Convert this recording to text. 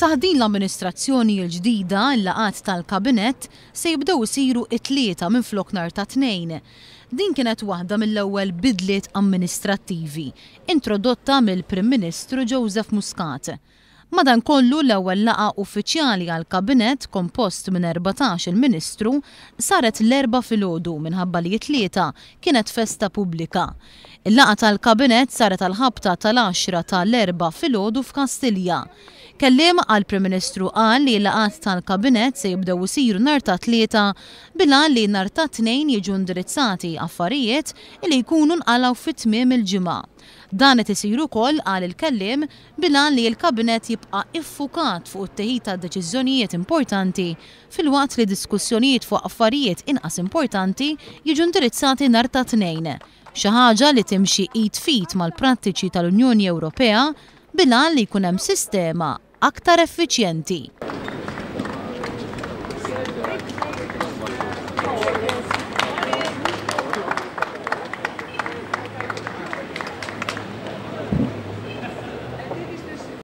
Taħdin l-amministrazzjoni l-ġdida l-laqat tal-kabinett se jibdew isiru it-tlieta minflok nhar ta' tnejn. Din kienet waħda mill-ewwel bidliet amministrattivi introdotta mill-Prim Ministru Joseph Muscat. Madankollu l-ewwel laqa uffiċjali għall-kabinett kompost minn 14 il-Ministru saret l-4 filgħodu minħabba li t-tlieta kienet festa pubblika. Il-laqa tal-kabinett saret għall-ħabta tal-10 tal-4 filgħodu f'Kastilja. Kelliem għall-Prim Ministru qal li l-laqat tal-kabinett se jibdew isiru nhar ta' tlieta bilgħan li nhar ta' tnejn jiġu indirizzati affarijiet li jkunu nqalgħu fit-tmiem il-ġimgħa. Dan qed isir ukoll qal il-kelliem bilgħan li l-kabinett jibqa' iffukat fuq it-teħid ta' deċiżjonijiet importanti filwaqt li diskussjonijiet fuq affarijiet inqas importanti jiġu indirizzati nhar ta' tnejn. Xi ħaġa li timxi id fit mal-prattiċi tal-Unjoni Ewropea bilgħan li jkun hemm sistema aktar effiċjenti.